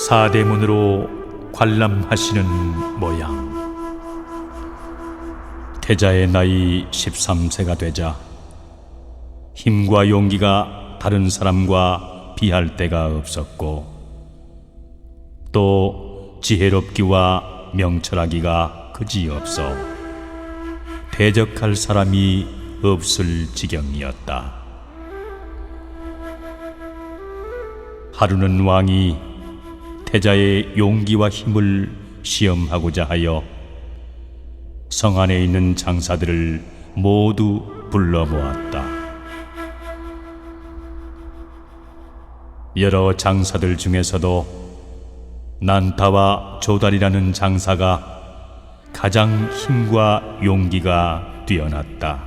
사대문으로 관람하시는 모양. 태자의 나이 13세가 되자 힘과 용기가 다른 사람과 비할 데가 없었고, 또 지혜롭기와 명철하기가 그지없어 대적할 사람이 없을 지경이었다. 하루는 왕이 태자의 용기와 힘을 시험하고자 하여 성 안에 있는 장사들을 모두 불러 모았다. 여러 장사들 중에서도 난타와 조달이라는 장사가 가장 힘과 용기가 뛰어났다.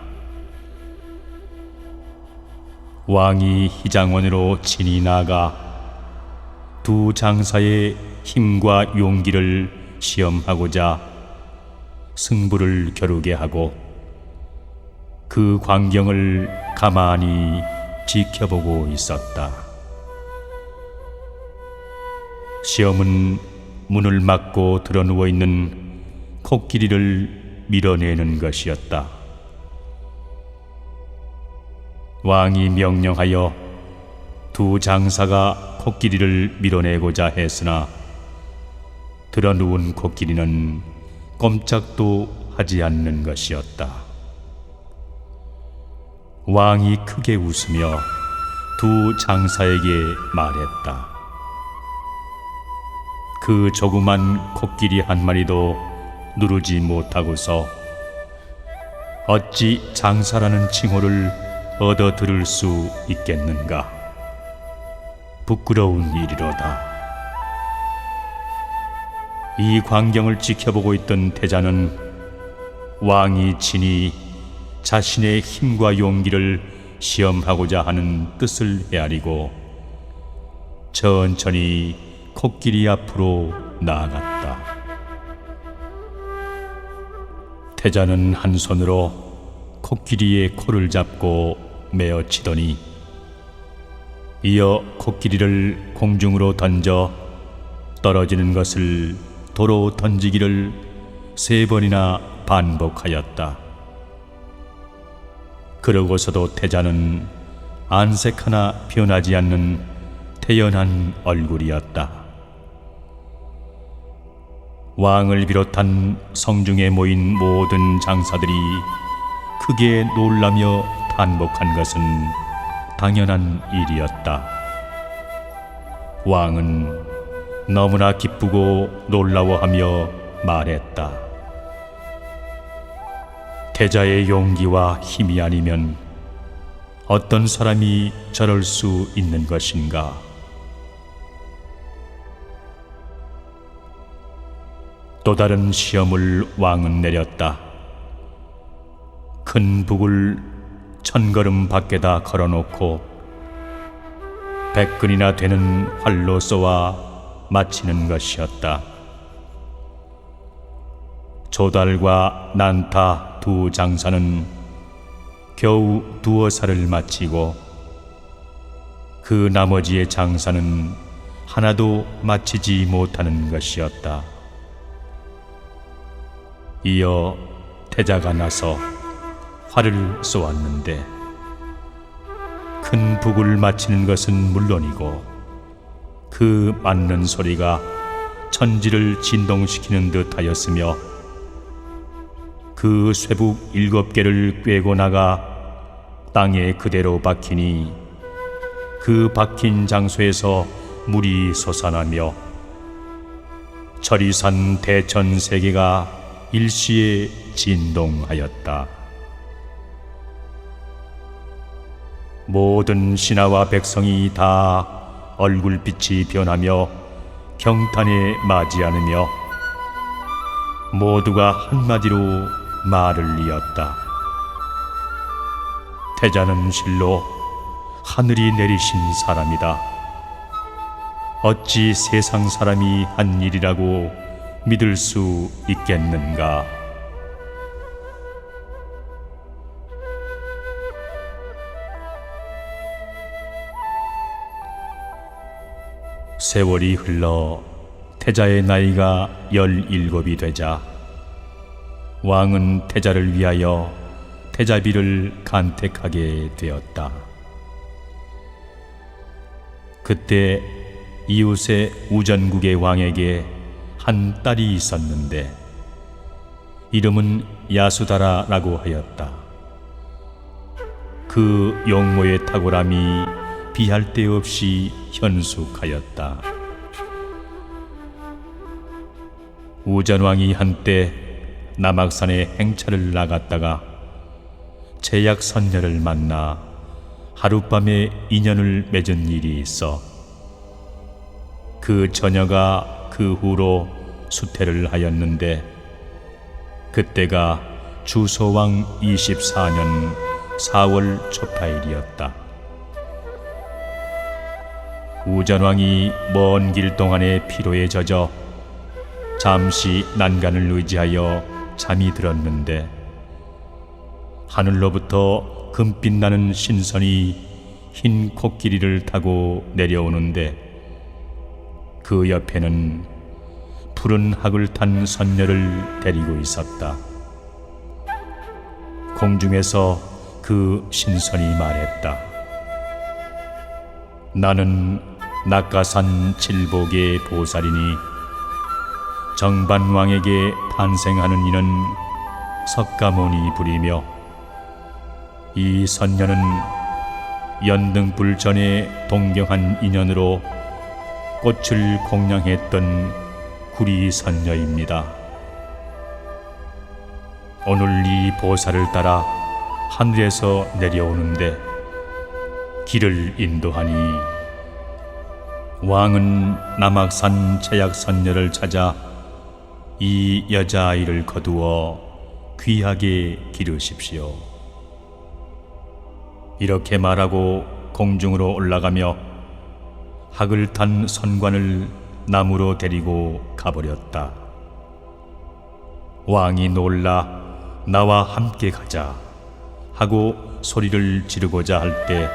왕이 희장원으로 친히 나가 두 장사의 힘과 용기를 시험하고자 승부를 겨루게 하고 그 광경을 가만히 지켜보고 있었다. 시험은 문을 막고 드러누워 있는 코끼리를 밀어내는 것이었다. 왕이 명령하여 두 장사가 코끼리를 밀어내고자 했으나 드러누운 코끼리는 꼼짝도 하지 않는 것이었다. 왕이 크게 웃으며 두 장사에게 말했다. 그 조그만 코끼리 한 마리도 누르지 못하고서 어찌 장사라는 칭호를 얻어 들을 수 있겠는가? 부끄러운 일이로다. 이 광경을 지켜보고 있던 태자는 왕이 친히 자신의 힘과 용기를 시험하고자 하는 뜻을 헤아리고 천천히 코끼리 앞으로 나아갔다. 태자는 한 손으로 코끼리의 코를 잡고 메어치더니 이어 코끼리를 공중으로 던져 떨어지는 것을 도로 던지기를 3번이나 반복하였다. 그러고서도 태자는 안색 하나 변하지 않는 태연한 얼굴이었다. 왕을 비롯한 성중에 모인 모든 장사들이 크게 놀라며 반복한 것은 당연한 일이었다. 왕은 너무나 기쁘고 놀라워하며 말했다. 태자의 용기와 힘이 아니면 어떤 사람이 저럴 수 있는 것인가? 또 다른 시험을 왕은 내렸다. 큰 북을 1000걸음 밖에다 걸어놓고 100근이나 되는 활로 쏘아 마치는 것이었다. 조달과 난타 두 장사는 겨우 2어사를 마치고 그 나머지의 장사는 하나도 마치지 못하는 것이었다. 이어 태자가 나서 활을 쏘았는데 큰 북을 마치는 것은 물론이고 그 맞는 소리가 천지를 진동시키는 듯 하였으며 그 쇠북 7개를 꿰고 나가 땅에 그대로 박히니 그 박힌 장소에서 물이 솟아나며 저리산 대천 3개가 일시에 진동하였다. 모든 신하와 백성이 다 얼굴빛이 변하며 경탄에 맞이하느며 모두가 한마디로 말을 이었다. 태자는 실로 하늘이 내리신 사람이다. 어찌 세상 사람이 한 일이라고 믿을 수 있겠는가? 세월이 흘러 태자의 나이가 17이 되자 왕은 태자를 위하여 태자비를 간택하게 되었다. 그때 이웃의 우전국의 왕에게 한 딸이 있었는데 이름은 야수다라라고 하였다. 그 용모의 탁월함이 비할 데 없이 현숙하였다. 우전왕이 한때 남악산에 행차를 나갔다가 제약 선녀를 만나 하룻밤에 인연을 맺은 일이 있어 그 처녀가 그 후로 수태를 하였는데 그때가 주소왕 24년 4월 초파일이었다. 우전왕이 먼 길 동안의 피로에 젖어 잠시 난간을 의지하여 잠이 들었는데 하늘로부터 금빛 나는 신선이 흰 코끼리를 타고 내려오는데 그 옆에는 푸른 학을 탄 선녀를 데리고 있었다. 공중에서 그 신선이 말했다. 나는 낙가산 칠복의 보살이니 정반왕에게 탄생하는 이는 석가모니 불이며 이 선녀는 연등불 전에 동경한 인연으로 꽃을 공양했던 구리 선녀입니다. 오늘 이 보살을 따라 하늘에서 내려오는데 길을 인도하니 왕은 남악산 제약 선녀를 찾아 이 여자아이를 거두어 귀하게 기르십시오. 이렇게 말하고 공중으로 올라가며 학을 탄 선관을 나무로 데리고 가버렸다. 왕이 놀라 나와 함께 가자 하고 소리를 지르고자 할 때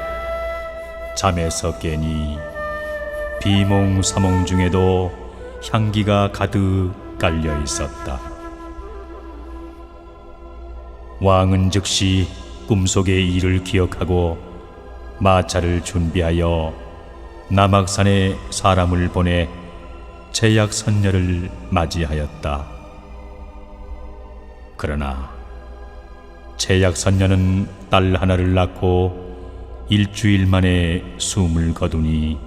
잠에서 깨니 비몽사몽 중에도 향기가 가득 깔려 있었다. 왕은 즉시 꿈속의 일을 기억하고 마차를 준비하여 남악산에 사람을 보내 제약 선녀를 맞이하였다. 그러나 제약 선녀는 딸 하나를 낳고 일주일 만에 숨을 거두니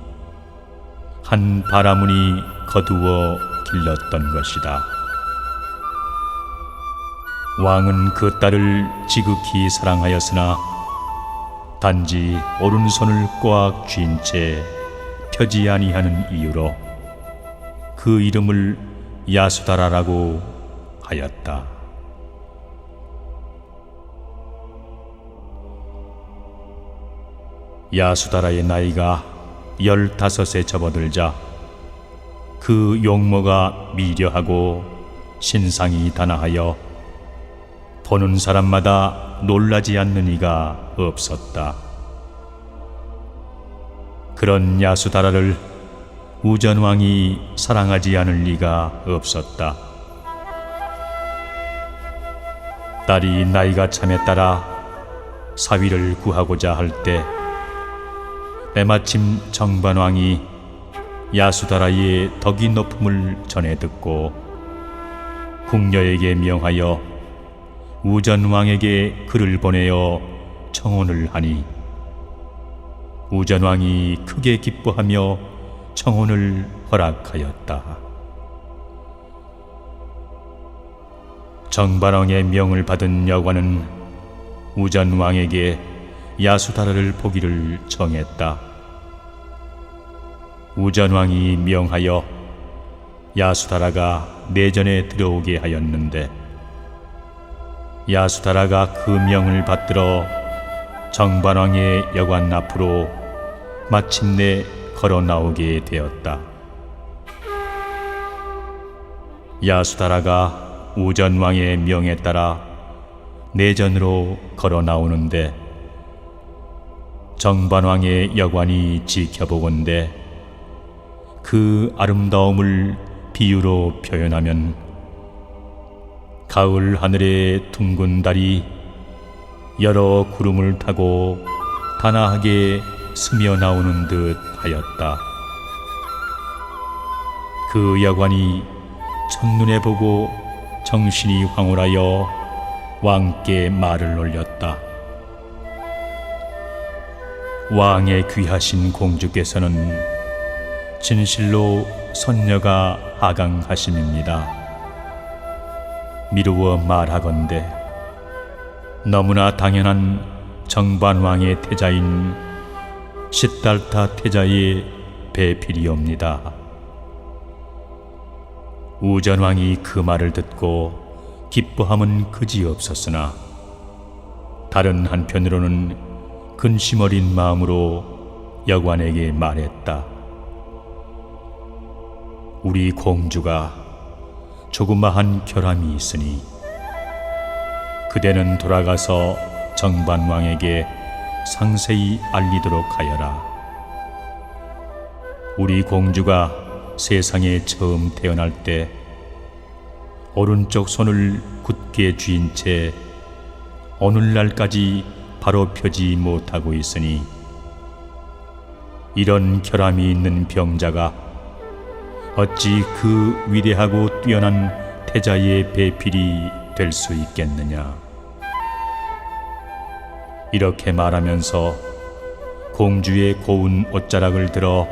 한 바라문이 거두어 길렀던 것이다. 왕은 그 딸을 지극히 사랑하였으나 단지 오른손을 꽉 쥔 채 펴지 아니하는 이유로 그 이름을 야수다라라고 하였다. 야수다라의 나이가 15에 접어들자 그 용모가 미려하고 신상이 단아하여 보는 사람마다 놀라지 않는 이가 없었다. 그런 야수다라를 우전왕이 사랑하지 않을 리가 없었다. 딸이 나이가 참에 따라 사위를 구하고자 할 때 때마침 정반왕이 야수다라의 덕이 높음을 전해 듣고 궁녀에게 명하여 우전왕에게 글을 보내어 청혼을 하니 우전왕이 크게 기뻐하며 청혼을 허락하였다. 정반왕의 명을 받은 여관은 우전왕에게 야수다라를 보기를 정했다. 우전왕이 명하여 야수다라가 내전에 들어오게 하였는데 야수다라가 그 명을 받들어 정반왕의 여관 앞으로 마침내 걸어 나오게 되었다. 야수다라가 우전왕의 명에 따라 내전으로 걸어 나오는데 정반왕의 여관이 지켜보건대 그 아름다움을 비유로 표현하면 가을 하늘의 둥근 달이 여러 구름을 타고 단아하게 스며 나오는 듯 하였다. 그 여관이 첫눈에 보고 정신이 황홀하여 왕께 말을 올렸다. 왕의 귀하신 공주께서는 진실로 선녀가 하강하심입니다. 미루어 말하건대 너무나 당연한 정반왕의 태자인 시달타 태자의 배필이옵니다. 우전왕이 그 말을 듣고 기뻐함은 그지없었으나 다른 한편으로는 근심 어린 마음으로 여관에게 말했다. 우리 공주가 조그마한 결함이 있으니 그대는 돌아가서 정반왕에게 상세히 알리도록 하여라. 우리 공주가 세상에 처음 태어날 때 오른쪽 손을 굳게 쥔 채 오늘날까지 바로 펴지 못하고 있으니 이런 결함이 있는 병자가 어찌 그 위대하고 뛰어난 태자의 배필이 될 수 있겠느냐. 이렇게 말하면서 공주의 고운 옷자락을 들어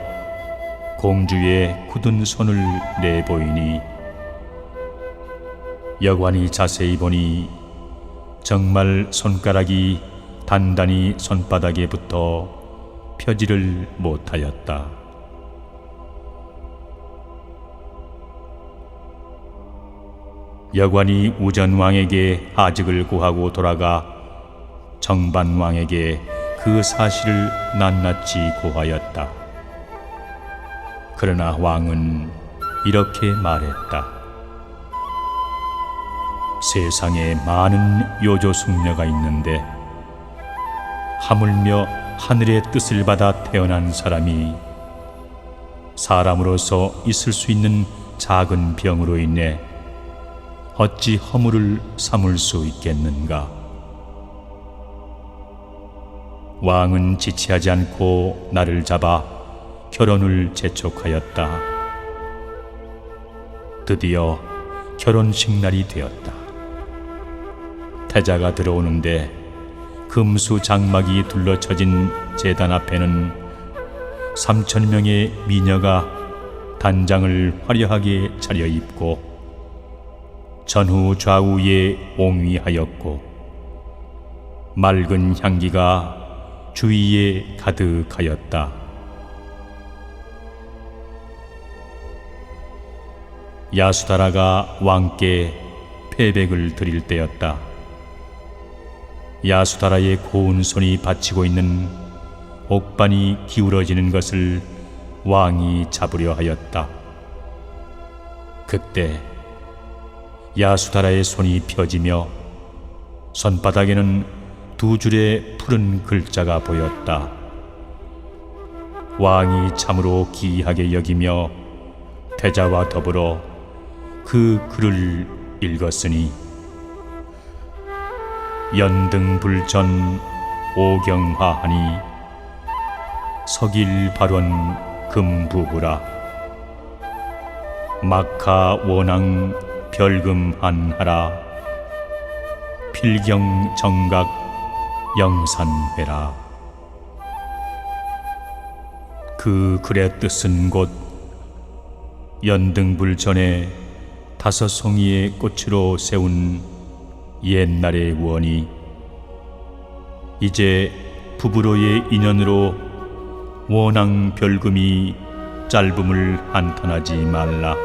공주의 굳은 손을 내보이니 여관이 자세히 보니 정말 손가락이 단단히 손바닥에 붙어 펴지를 못하였다. 여관이 우전왕에게 하직을 구하고 돌아가 정반왕에게 그 사실을 낱낱이 고하였다. 그러나 왕은 이렇게 말했다. 세상에 많은 요조숙녀가 있는데 하물며 하늘의 뜻을 받아 태어난 사람이 사람으로서 있을 수 있는 작은 병으로 인해 어찌 허물을 삼을 수 있겠는가. 왕은 지체하지 않고 나를 잡아 결혼을 재촉하였다. 드디어 결혼식 날이 되었다. 태자가 들어오는데 금수 장막이 둘러쳐진 제단 앞에는 3,000명의 미녀가 단장을 화려하게 차려입고 전후 좌우에 옹위하였고 맑은 향기가 주위에 가득하였다. 야수다라가 왕께 패백을 드릴 때였다. 야수다라의 고운 손이 받치고 있는 옥반이 기울어지는 것을 왕이 잡으려 하였다. 그때 야수다라의 손이 펴지며 손바닥에는 2줄의 푸른 글자가 보였다. 왕이 참으로 기이하게 여기며 태자와 더불어 그 글을 읽었으니 연등불전 오경화하니 석일발원 금부부라 막하원왕 별금한하라 필경정각 영산회라. 그 글의 뜻은 곧 연등불전에 5송이의 꽃으로 세운 옛날의 원이 이제 부부로의 인연으로 원앙 별금이 짧음을 한탄하지 말라.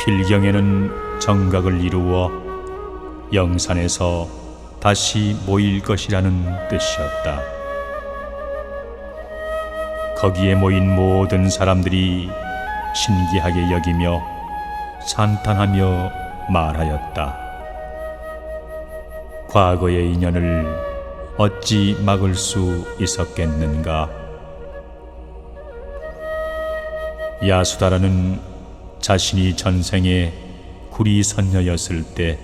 필경에는 정각을 이루어 영산에서 다시 모일 것이라는 뜻이었다. 거기에 모인 모든 사람들이 신기하게 여기며 찬탄하며 말하였다. 과거의 인연을 어찌 막을 수 있었겠는가? 야수다라는 자신이 전생에 구리 선녀였을 때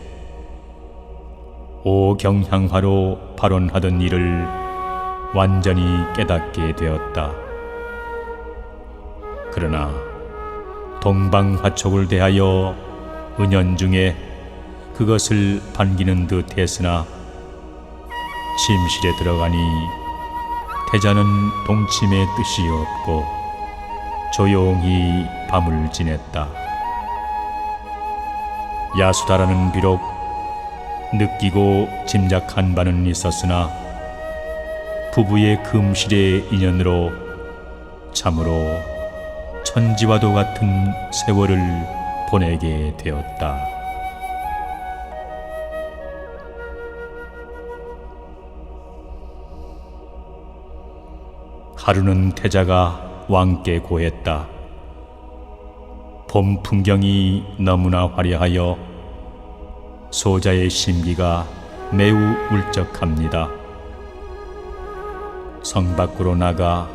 오경향화로 발언하던 일을 완전히 깨닫게 되었다. 그러나 동방화촉을 대하여 은연중에 그것을 반기는 듯 했으나 침실에 들어가니 태자는 동침의 뜻이 없고 조용히 밤을 지냈다. 야수다라는 비록 느끼고 짐작한 바는 있었으나 부부의 금실의 인연으로 참으로 천지와도 같은 세월을 보내게 되었다. 하루는 태자가 왕께 고했다. 봄 풍경이 너무나 화려하여 소자의 심기가 매우 울적합니다. 성 밖으로 나가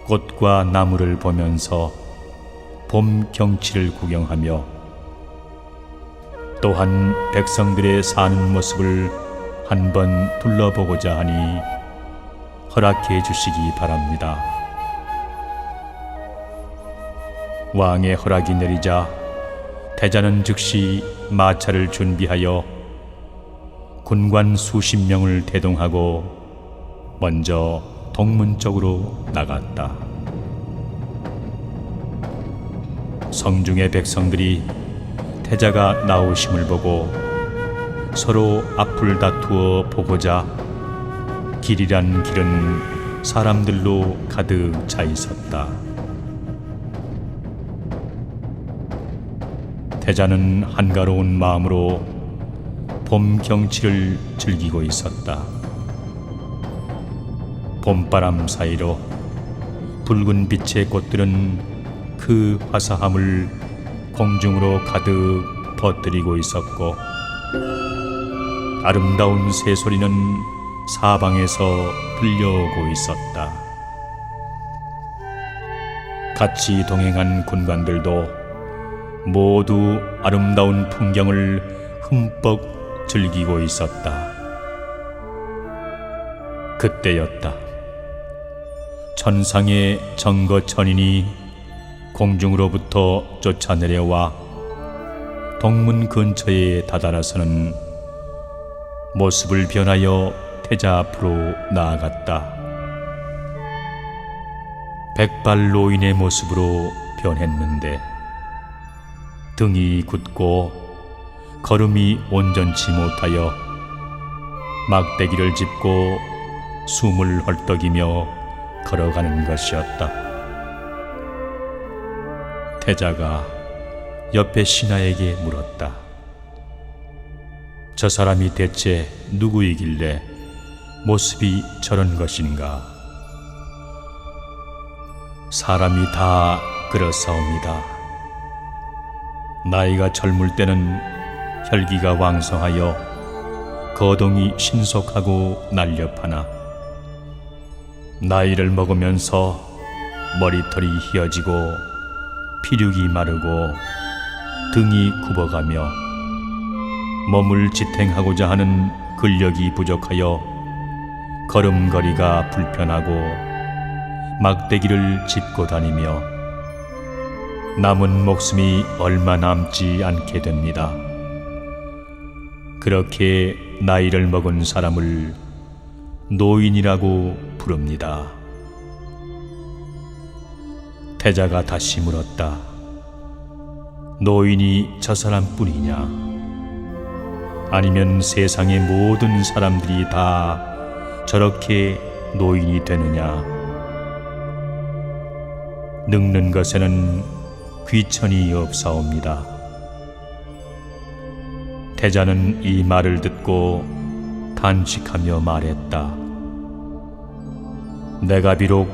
꽃과 나무를 보면서 봄 경치를 구경하며 또한 백성들의 사는 모습을 한번 둘러보고자 하니 허락해 주시기 바랍니다. 왕의 허락이 내리자 태자는 즉시 마차를 준비하여 군관 수십 명을 대동하고 먼저 동문 쪽으로 나갔다. 성중의 백성들이 태자가 나오심을 보고 서로 앞을 다투어 보고자 길이란 길은 사람들로 가득 차 있었다. 태자는 한가로운 마음으로 봄 경치를 즐기고 있었다. 봄바람 사이로 붉은 빛의 꽃들은 그 화사함을 공중으로 가득 퍼뜨리고 있었고 아름다운 새소리는 사방에서 들려오고 있었다. 같이 동행한 군관들도 모두 아름다운 풍경을 흠뻑 즐기고 있었다. 그때였다. 천상의 정거천인이 공중으로부터 쫓아내려와 동문 근처에 다다라서는 모습을 변하여 태자 앞으로 나아갔다. 백발 노인의 모습으로 변했는데 등이 굳고 걸음이 온전치 못하여 막대기를 짚고 숨을 헐떡이며 걸어가는 것이었다. 태자가 옆에 신하에게 물었다. 저 사람이 대체 누구이길래 모습이 저런 것인가? 사람이 다 그렇사옵니다. 나이가 젊을 때는 혈기가 왕성하여 거동이 신속하고 날렵하나 나이를 먹으면서 머리털이 휘어지고 피륙이 마르고 등이 굽어가며 몸을 지탱하고자 하는 근력이 부족하여 걸음걸이가 불편하고 막대기를 짚고 다니며 남은 목숨이 얼마 남지 않게 됩니다. 그렇게 나이를 먹은 사람을 노인이라고 부릅니다. 태자가 다시 물었다. 노인이 저 사람뿐이냐? 아니면 세상의 모든 사람들이 다 저렇게 노인이 되느냐? 늙는 것에는 귀천이 없사옵니다. 태자는 이 말을 듣고 단식하며 말했다. 내가 비록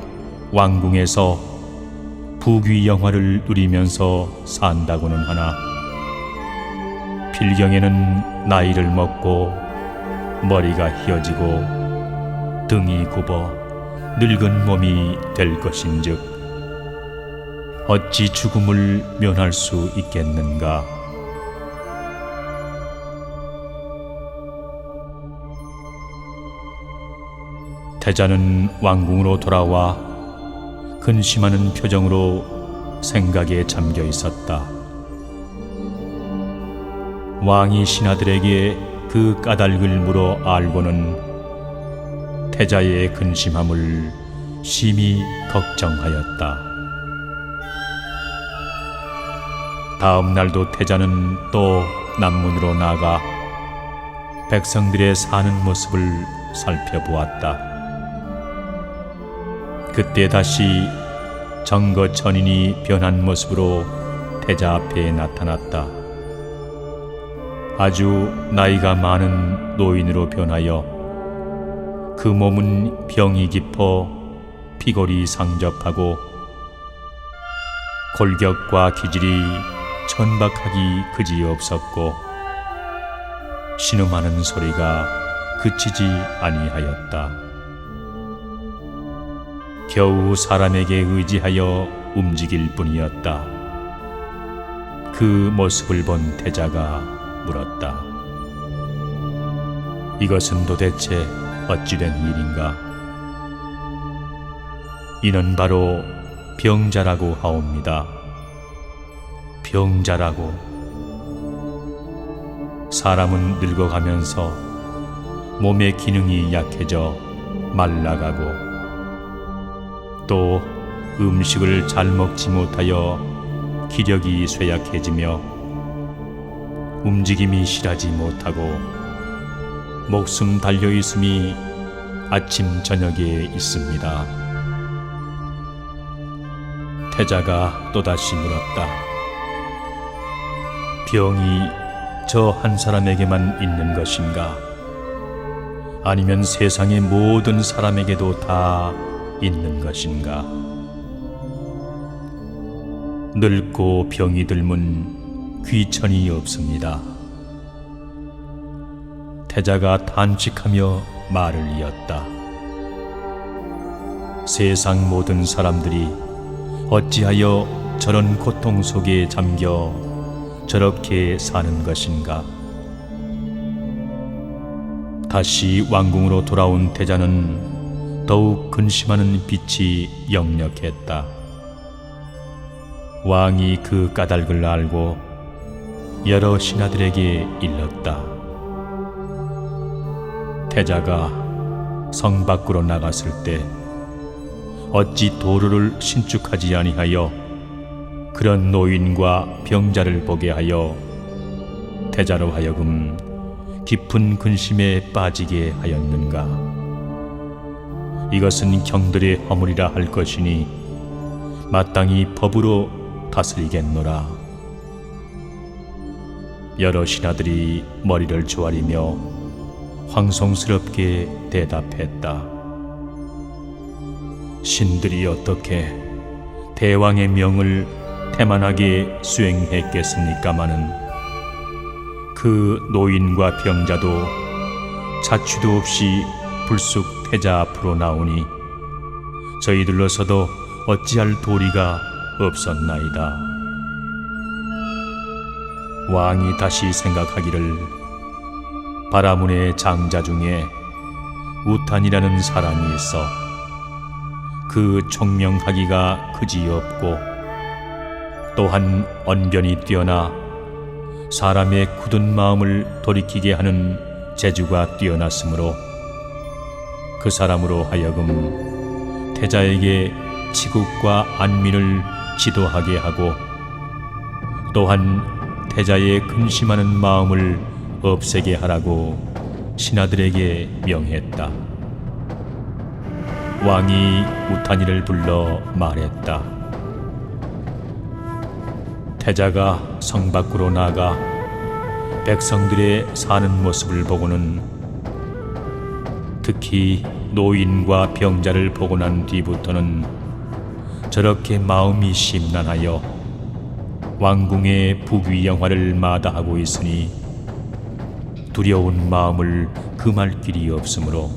왕궁에서 부귀 영화를 누리면서 산다고는 하나 필경에는 나이를 먹고 머리가 휘어지고 등이 굽어 늙은 몸이 될 것인즉 어찌 죽음을 면할 수 있겠는가? 태자는 왕궁으로 돌아와 근심하는 표정으로 생각에 잠겨 있었다. 왕이 신하들에게 그 까닭을 물어 알고는 태자의 근심함을 심히 걱정하였다. 다음 날도 태자는 또 남문으로 나가 백성들의 사는 모습을 살펴보았다. 그때 다시 정거천인이 변한 모습으로 태자 앞에 나타났다. 아주 나이가 많은 노인으로 변하여 그 몸은 병이 깊어 피골이 상접하고 골격과 기질이 천박하기 그지없었고 신음하는 소리가 그치지 아니하였다. 겨우 사람에게 의지하여 움직일 뿐이었다. 그 모습을 본 태자가 물었다. 이것은 도대체 어찌된 일인가? 이는 바로 병자라고 하옵니다. 병자라고. 사람은 늙어가면서 몸의 기능이 약해져 말라가고 또 음식을 잘 먹지 못하여 기력이 쇠약해지며 움직임이 실하지 못하고 목숨 달려있음이 아침 저녁에 있습니다. 태자가 또다시 물었다. 병이 저 한 사람에게만 있는 것인가? 아니면 세상의 모든 사람에게도 다 있는 것인가? 늙고 병이 들면 귀천이 없습니다. 태자가 단식하며 말을 이었다. 세상 모든 사람들이 어찌하여 저런 고통 속에 잠겨 저렇게 사는 것인가? 다시 왕궁으로 돌아온 태자는 더욱 근심하는 빛이 역력했다. 왕이 그 까닭을 알고 여러 신하들에게 일렀다. 태자가 성 밖으로 나갔을 때 어찌 도로를 신축하지 아니하여 그런 노인과 병자를 보게 하여 태자로 하여금 깊은 근심에 빠지게 하였는가? 이것은 경들의 허물이라 할 것이니 마땅히 법으로 다스리겠노라. 여러 신하들이 머리를 조아리며 황송스럽게 대답했다. 신들이 어떻게 대왕의 명을 태만하게 수행했겠습니까마는 그 노인과 병자도 자취도 없이 불쑥 태자 앞으로 나오니 저희들로서도 어찌할 도리가 없었나이다. 왕이 다시 생각하기를 바라문의 장자 중에 우탄이라는 사람이 있어 그 총명하기가 그지없고 또한 언변이 뛰어나 사람의 굳은 마음을 돌이키게 하는 재주가 뛰어났으므로 그 사람으로 하여금 태자에게 치국과 안민을 지도하게 하고 또한 태자의 근심하는 마음을 없애게 하라고 신하들에게 명했다. 왕이 우탄이를 불러 말했다. 태자가 성 밖으로 나가 백성들의 사는 모습을 보고는 특히 노인과 병자를 보고 난 뒤부터는 저렇게 마음이 심란하여 왕궁의 부귀영화를 마다하고 있으니 두려운 마음을 금할 길이 없으므로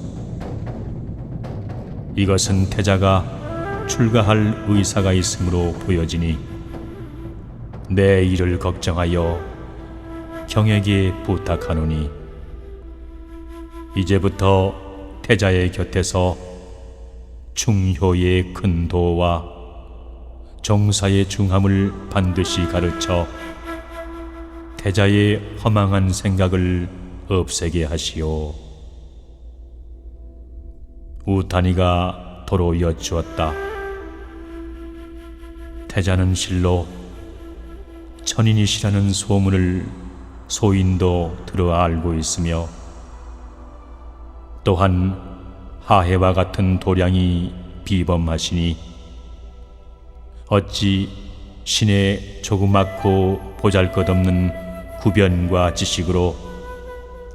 이것은 태자가 출가할 의사가 있으므로 보여지니 내 일을 걱정하여 경에게 부탁하노니 이제부터 태자의 곁에서 충효의 큰 도와 정사의 중함을 반드시 가르쳐 태자의 허망한 생각을 없애게 하시오. 우탄이가 도로 여쭈었다. 태자는 실로 천인이시라는 소문을 소인도 들어 알고 있으며 또한 하해와 같은 도량이 비범하시니 어찌 신의 조그맣고 보잘것없는 구변과 지식으로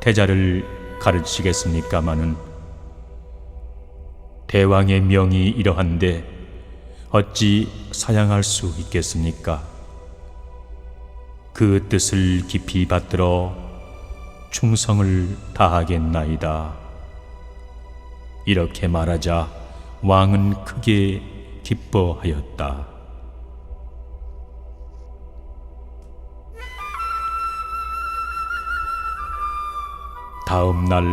태자를 가르치겠습니까마는 대왕의 명이 이러한데 어찌 사양할 수 있겠습니까? 그 뜻을 깊이 받들어 충성을 다하겠나이다. 이렇게 말하자 왕은 크게 기뻐하였다. 다음 날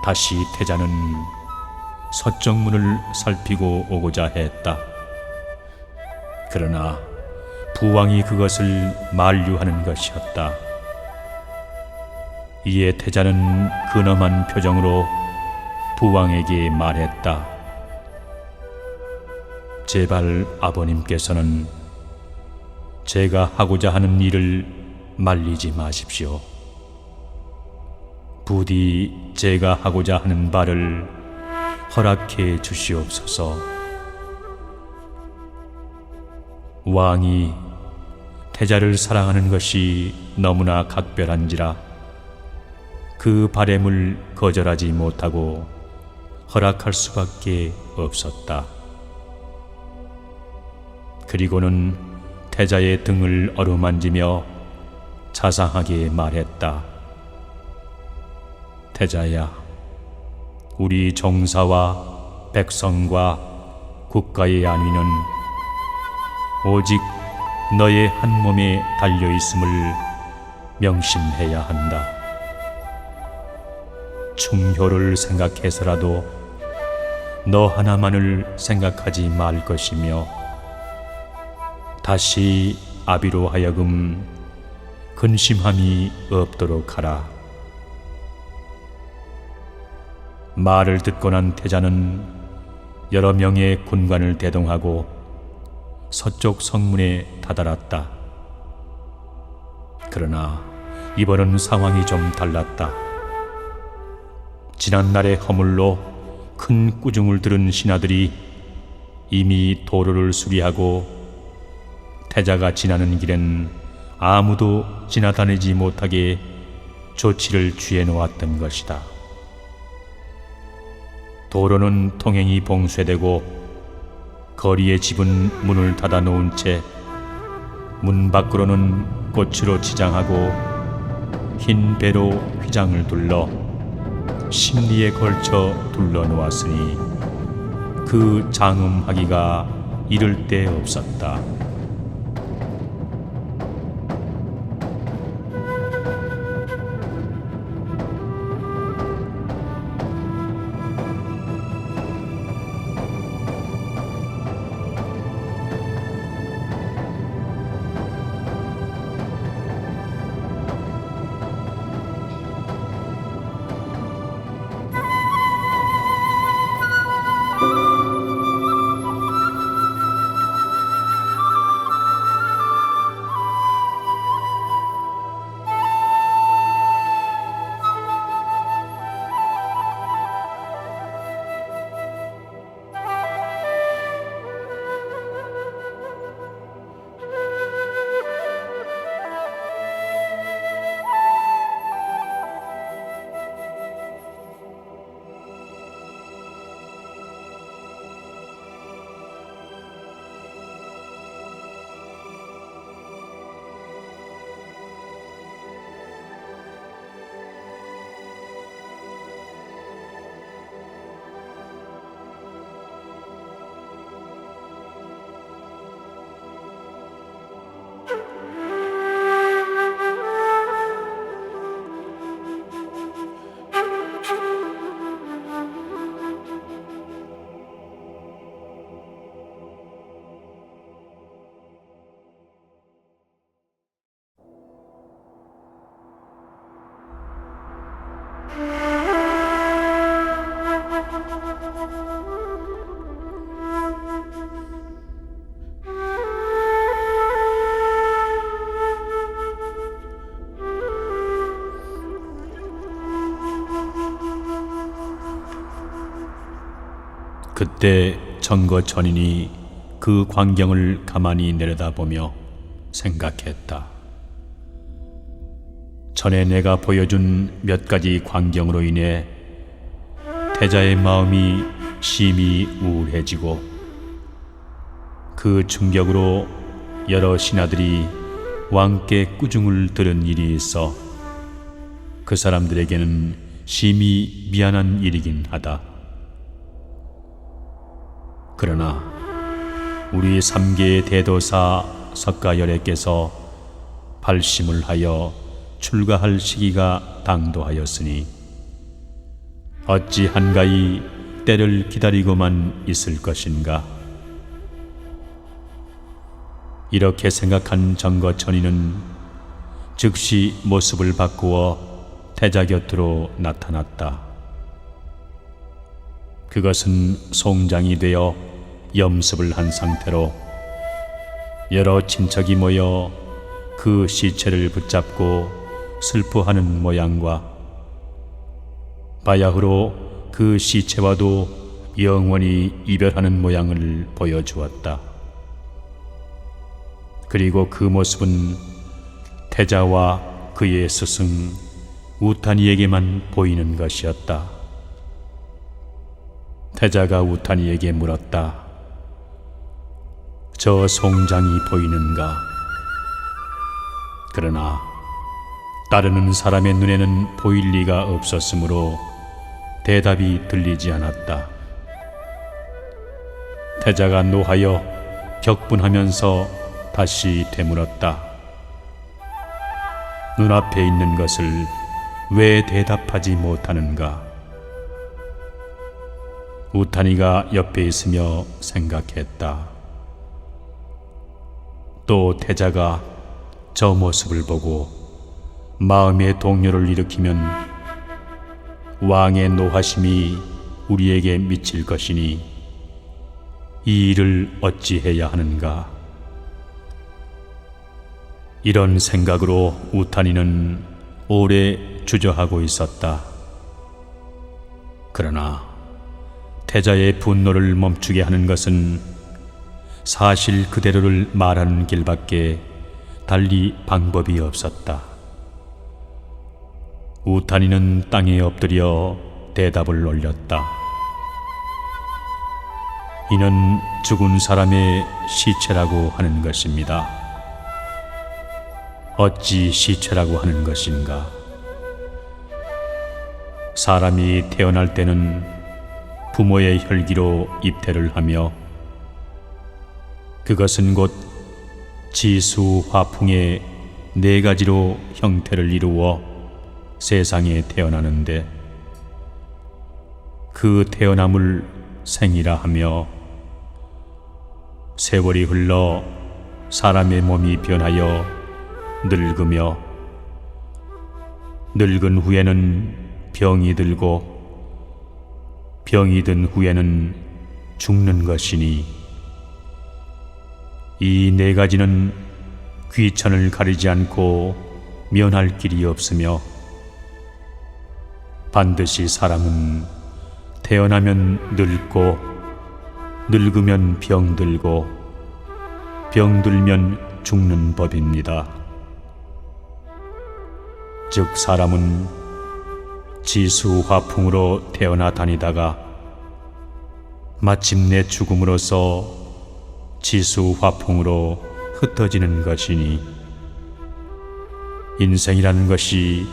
다시 태자는 서정문을 살피고 오고자 했다. 그러나 부왕이 그것을 만류하는 것이었다. 이에 태자는 근엄한 표정으로 부왕에게 말했다. 제발 아버님께서는 제가 하고자 하는 일을 말리지 마십시오. 부디 제가 하고자 하는 바를 허락해 주시옵소서. 왕이 태자를 사랑하는 것이 너무나 각별한지라 그 바램을 거절하지 못하고 허락할 수밖에 없었다. 그리고는 태자의 등을 어루만지며 자상하게 말했다. 태자야, 우리 정사와 백성과 국가의 안위는 오직 너의 한 몸에 달려있음을 명심해야 한다. 충효를 생각해서라도 너 하나만을 생각하지 말 것이며 다시 아비로 하여금 근심함이 없도록 하라. 말을 듣고 난 태자는 여러 명의 군관을 대동하고 서쪽 성문에 다다랐다. 그러나 이번은 상황이 좀 달랐다. 지난날의 허물로 큰 꾸중을 들은 신하들이 이미 도로를 수리하고 태자가 지나는 길엔 아무도 지나다니지 못하게 조치를 취해 놓았던 것이다. 도로는 통행이 봉쇄되고 거리의 집은 문을 닫아 놓은 채 문 밖으로는 꽃으로 치장하고 흰 배로 휘장을 둘러 심리에 걸쳐 둘러 놓았으니 그 장음하기가 이를 데 없었다. 그때 정거천인이 그 광경을 가만히 내려다보며 생각했다. 전에 내가 보여준 몇 가지 광경으로 인해 태자의 마음이 심히 우울해지고 그 충격으로 여러 신하들이 왕께 꾸중을 들은 일이 있어 그 사람들에게는 심히 미안한 일이긴 하다. 그러나 우리 3계의 대도사 석가열애께서 발심을 하여 출가할 시기가 당도하였으니 어찌 한가히 때를 기다리고만 있을 것인가. 이렇게 생각한 정거천인은 즉시 모습을 바꾸어 태자 곁으로 나타났다. 그것은 송장이 되어 염습을 한 상태로 여러 친척이 모여 그 시체를 붙잡고 슬퍼하는 모양과 바야흐로 그 시체와도 영원히 이별하는 모양을 보여주었다. 그리고 그 모습은 태자와 그의 스승 우탄이에게만 보이는 것이었다. 태자가 우탄이에게 물었다. 저 송장이 보이는가? 그러나 따르는 사람의 눈에는 보일 리가 없었으므로 대답이 들리지 않았다. 태자가 노하여 격분하면서 다시 되물었다. 눈앞에 있는 것을 왜 대답하지 못하는가? 우탄이가 옆에 있으며 생각했다. 또 태자가 저 모습을 보고 마음의 동요를 일으키면 왕의 노하심이 우리에게 미칠 것이니 이 일을 어찌해야 하는가? 이런 생각으로 우탄이는 오래 주저하고 있었다. 그러나 태자의 분노를 멈추게 하는 것은 사실 그대로를 말하는 길밖에 달리 방법이 없었다. 우탄이는 땅에 엎드려 대답을 올렸다. 이는 죽은 사람의 시체라고 하는 것입니다. 어찌 시체라고 하는 것인가? 사람이 태어날 때는 부모의 혈기로 입태를 하며 그것은 곧 지수, 화풍의 4가지로 형태를 이루어 세상에 태어나는데 그 태어남을 생이라 하며 세월이 흘러 사람의 몸이 변하여 늙으며 늙은 후에는 병이 들고 병이 든 후에는 죽는 것이니 이 4가지는 귀천을 가리지 않고 면할 길이 없으며 반드시 사람은 태어나면 늙고 늙으면 병들고 병들면 죽는 법입니다. 즉 사람은 지수화풍으로 태어나 다니다가 마침내 죽음으로써 지수화풍으로 흩어지는 것이니 인생이라는 것이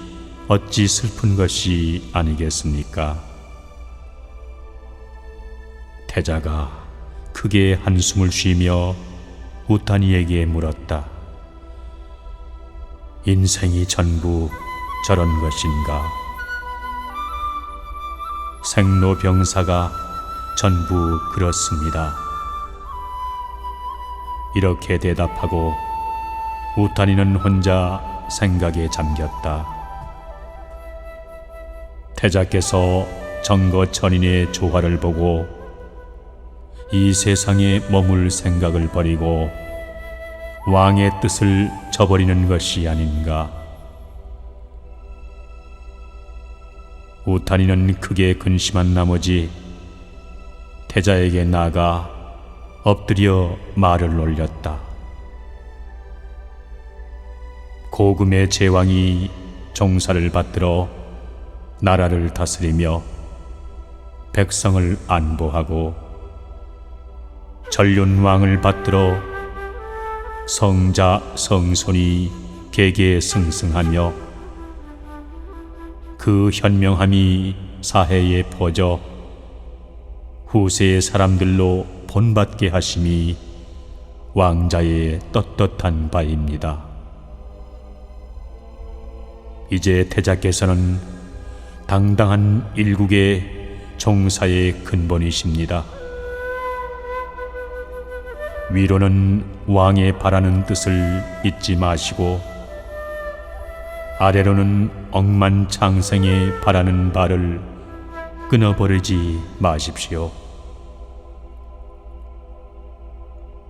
어찌 슬픈 것이 아니겠습니까? 태자가 크게 한숨을 쉬며 우탄이에게 물었다. 인생이 전부 저런 것인가? 생로병사가 전부 그렇습니다. 이렇게 대답하고 우탄이는 혼자 생각에 잠겼다. 태자께서 정거천인의 조화를 보고 이 세상에 머물 생각을 버리고 왕의 뜻을 저버리는 것이 아닌가. 우탄이는 크게 근심한 나머지 태자에게 나가 엎드려 말을 올렸다. 고금의 제왕이 종사를 받들어 나라를 다스리며 백성을 안보하고 전륜왕을 받들어 성자 성손이 계계승승하며 그 현명함이 사해에 퍼져 후세의 사람들로 본받게 하심이 왕자의 떳떳한 바입니다. 이제 태자께서는 당당한 일국의 종사의 근본이십니다. 위로는 왕의 바라는 뜻을 잊지 마시고 아래로는 억만장생의 바라는 바를 끊어버리지 마십시오.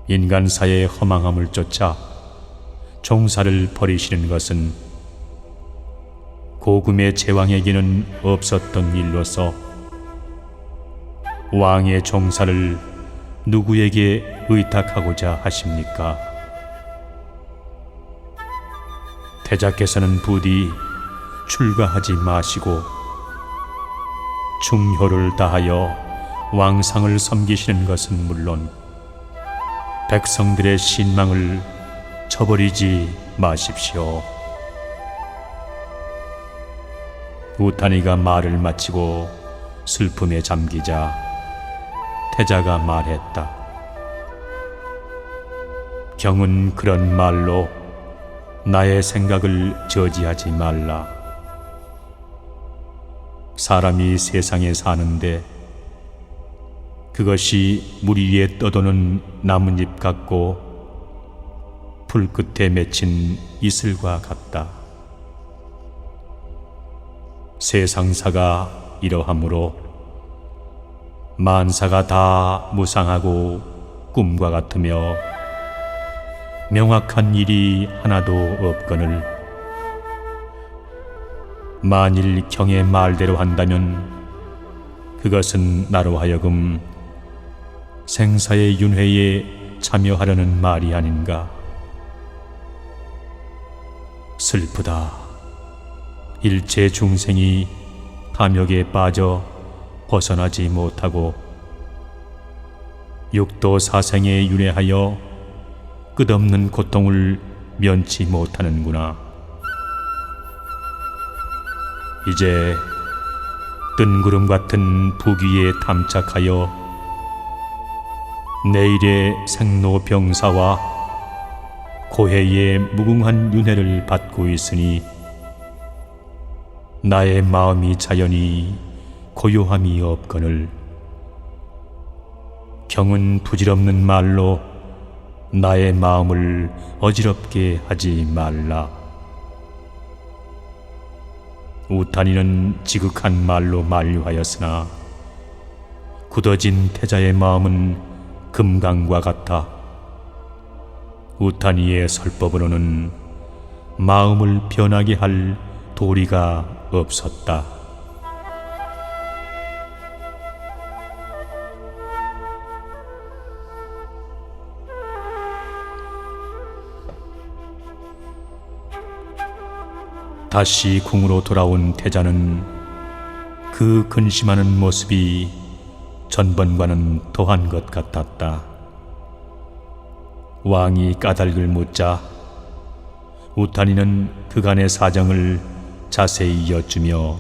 인간사의 허망함을 쫓아 종사를 버리시는 것은 고금의 제왕에게는 없었던 일로서 왕의 종사를 누구에게 의탁하고자 하십니까? 태자께서는 부디 출가하지 마시고 중효를 다하여 왕상을 섬기시는 것은 물론 백성들의 신망을 저버리지 마십시오. 우탄이가 말을 마치고 슬픔에 잠기자 태자가 말했다. 경은 그런 말로 나의 생각을 저지하지 말라. 사람이 세상에 사는데 그것이 물 위에 떠도는 나뭇잎 같고 풀 끝에 맺힌 이슬과 같다. 세상사가 이러하므로 만사가 다 무상하고 꿈과 같으며 명확한 일이 하나도 없거늘 만일 경의 말대로 한다면 그것은 나로 하여금 생사의 윤회에 참여하려는 말이 아닌가. 슬프다. 일체 중생이 탐욕에 빠져 벗어나지 못하고 육도 사생에 윤회하여 끝없는 고통을 면치 못하는구나. 이제 뜬구름 같은 부귀에 탐착하여 내일의 생로병사와 고해의 무궁한 윤회를 받고 있으니 나의 마음이 자연히 고요함이 없거늘 경은 부질없는 말로 나의 마음을 어지럽게 하지 말라. 우탄이는 지극한 말로 만류하였으나 굳어진 태자의 마음은 금강과 같아 우탄이의 설법으로는 마음을 변하게 할 도리가 없었다. 다시 궁으로 돌아온 태자는 그 근심하는 모습이 전번과는 더한 것 같았다. 왕이 까닭을 묻자 우탄이는 그간의 사정을 자세히 여쭈며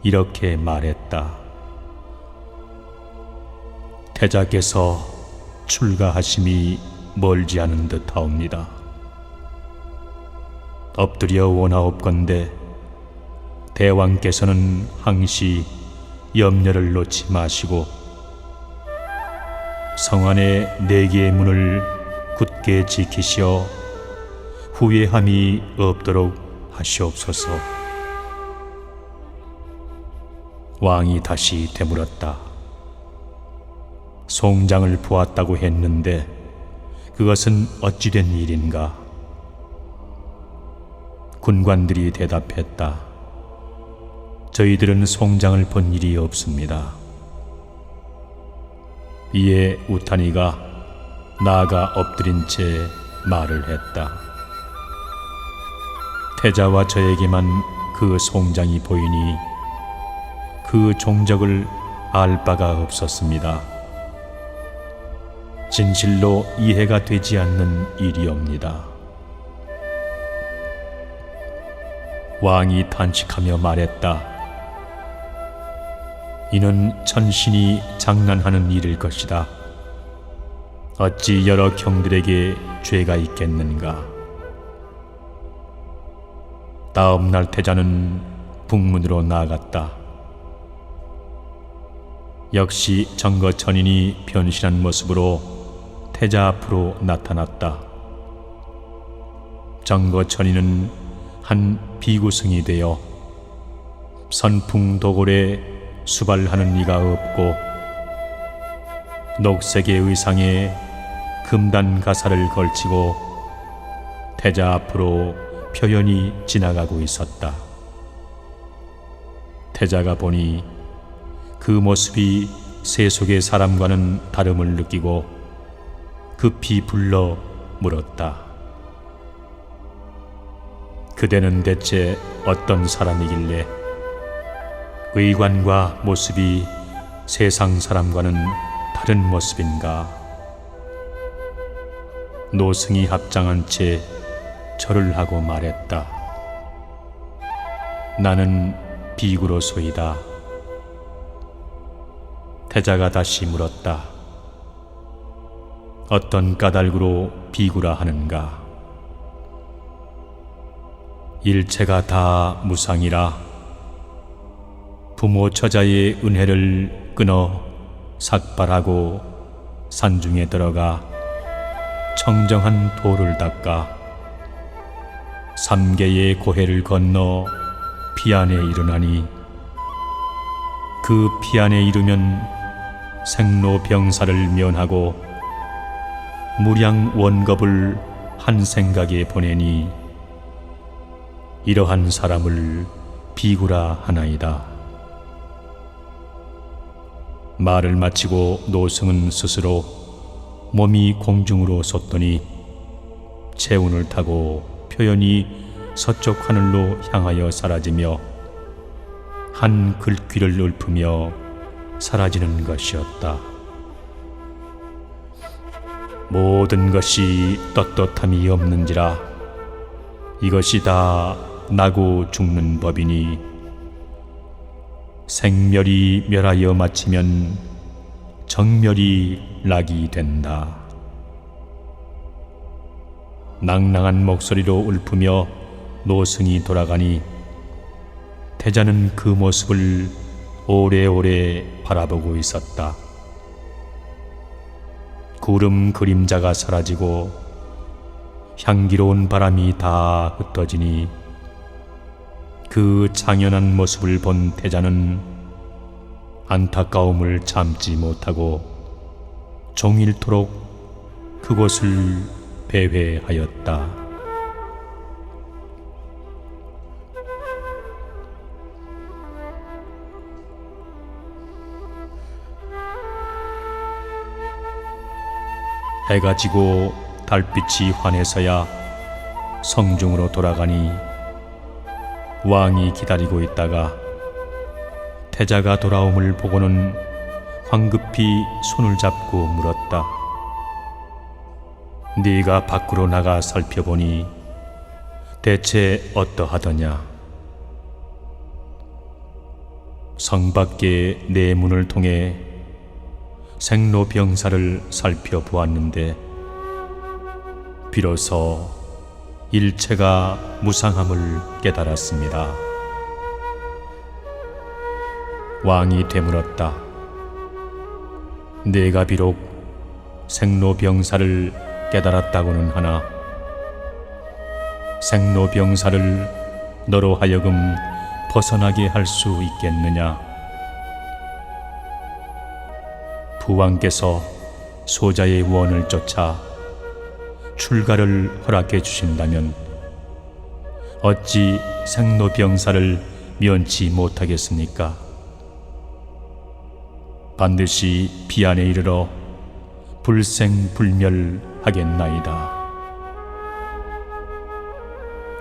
이렇게 말했다. 태자께서 출가하심이 멀지 않은 듯하옵니다. 엎드려 원하옵건대 대왕께서는 항시 염려를 놓지 마시고 성안의 4개의 문을 굳게 지키시어 후회함이 없도록 하시옵소서. 왕이 다시 되물었다. 송장을 보았다고 했는데 그것은 어찌 된 일인가? 군관들이 대답했다. 저희들은 송장을 본 일이 없습니다. 이에 우탄이가 나아가 엎드린 채 말을 했다. 태자와 저에게만 그 송장이 보이니 그 종적을 알 바가 없었습니다. 진실로 이해가 되지 않는 일이옵니다. 왕이 탄식하며 말했다. 이는 천신이 장난하는 일일 것이다. 어찌 여러 경들에게 죄가 있겠는가. 다음 날 태자는 북문으로 나아갔다. 역시 정거천인이 변신한 모습으로 태자 앞으로 나타났다. 정거천인은 한 비구승이 되어 선풍도골에 수발하는 이가 없고 녹색의 의상에 금단 가사를 걸치고 태자 앞으로 표현이 지나가고 있었다. 태자가 보니 그 모습이 세속의 사람과는 다름을 느끼고 급히 불러 물었다. 그대는 대체 어떤 사람이길래 의관과 모습이 세상 사람과는 다른 모습인가? 노승이 합장한 채 절을 하고 말했다. 나는 비구로소이다. 태자가 다시 물었다. 어떤 까닭으로 비구라 하는가? 일체가 다 무상이라 부모 처자의 은혜를 끊어 삭발하고 산중에 들어가 청정한 돌을 닦아 삼계의 고해를 건너 피안에 이르나니 그 피안에 이르면 생로병사를 면하고 무량 원겁을 한 생각에 보내니 이러한 사람을 비구라 하나이다. 말을 마치고 노승은 스스로 몸이 공중으로 솟더니 체운을 타고 표현이 서쪽 하늘로 향하여 사라지며 한 글귀를 읊으며 사라지는 것이었다. 모든 것이 떳떳함이 없는지라 이것이 다 나고 죽는 법이니 생멸이 멸하여 마치면 정멸이 낙이 된다. 낭낭한 목소리로 읊으며 노승이 돌아가니 태자는 그 모습을 오래오래 바라보고 있었다. 구름 그림자가 사라지고 향기로운 바람이 다 흩어지니 그 장연한 모습을 본 태자는 안타까움을 참지 못하고 종일토록 그곳을 배회하였다. 해가 지고 달빛이 환해서야 성중으로 돌아가니 왕이 기다리고 있다가 태자가 돌아옴을 보고는 황급히 손을 잡고 물었다. 네가 밖으로 나가 살펴보니 대체 어떠하더냐? 성 밖의 내 문을 통해 생로병사를 살펴보았는데 비로소 일체가 무상함을 깨달았습니다. 왕이 되물었다. 내가 비록 생로병사를 깨달았다고는 하나 생로병사를 너로 하여금 벗어나게 할 수 있겠느냐? 부왕께서 소자의 원을 쫓아 출가를 허락해 주신다면 어찌 생로병사를 면치 못하겠습니까? 반드시 비안에 이르러 불생불멸하겠나이다.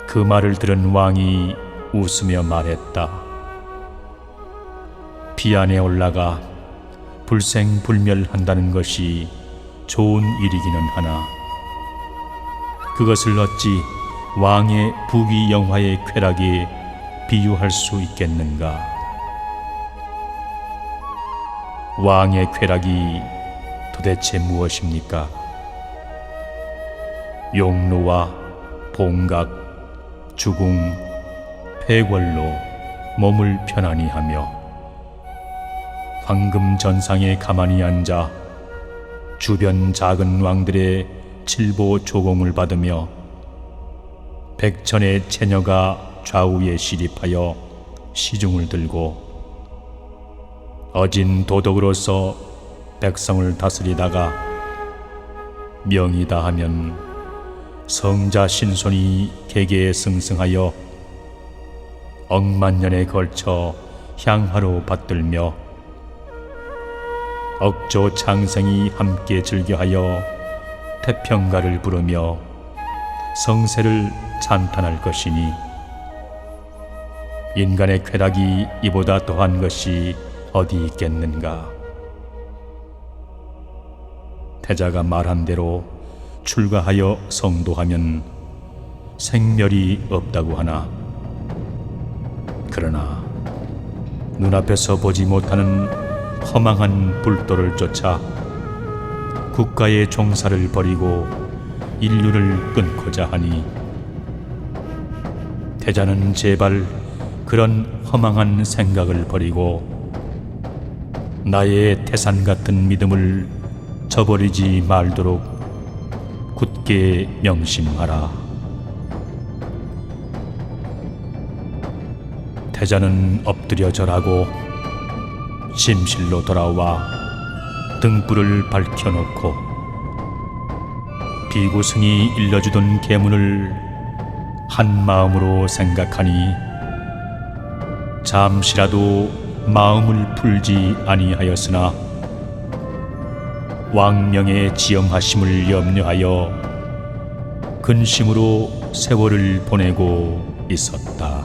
그 말을 들은 왕이 웃으며 말했다. 비안에 올라가 불생불멸한다는 것이 좋은 일이기는 하나 그것을 어찌 왕의 부귀영화의 쾌락에 비유할 수 있겠는가? 왕의 쾌락이 도대체 무엇입니까? 용루와 봉각, 주궁, 폐궐로 몸을 편안히 하며 황금 전상에 가만히 앉아 주변 작은 왕들의 칠보 조공을 받으며 백천의 채녀가 좌우에 시립하여 시중을 들고 어진 도덕으로서 백성을 다스리다가 명이 다하면 성자 신손이 계계에 승승하여 억만년에 걸쳐 향하로 받들며 억조 창생이 함께 즐겨하여 태평가를 부르며 성세를 찬탄할 것이니 인간의 쾌락이 이보다 더한 것이 어디 있겠는가? 태자가 말한 대로 출가하여 성도하면 생멸이 없다고 하나 그러나 눈앞에서 보지 못하는 허망한 불도를 쫓아 국가의 종사를 버리고 인류를 끊고자 하니 태자는 제발 그런 허망한 생각을 버리고 나의 태산 같은 믿음을 저버리지 말도록 굳게 명심하라. 태자는 엎드려 절하고 침실로 돌아와 등불을 밝혀놓고 비구승이 일러주던 계문을 한 마음으로 생각하니 잠시라도 마음을 풀지 아니하였으나 왕명의 지엄하심을 염려하여 근심으로 세월을 보내고 있었다.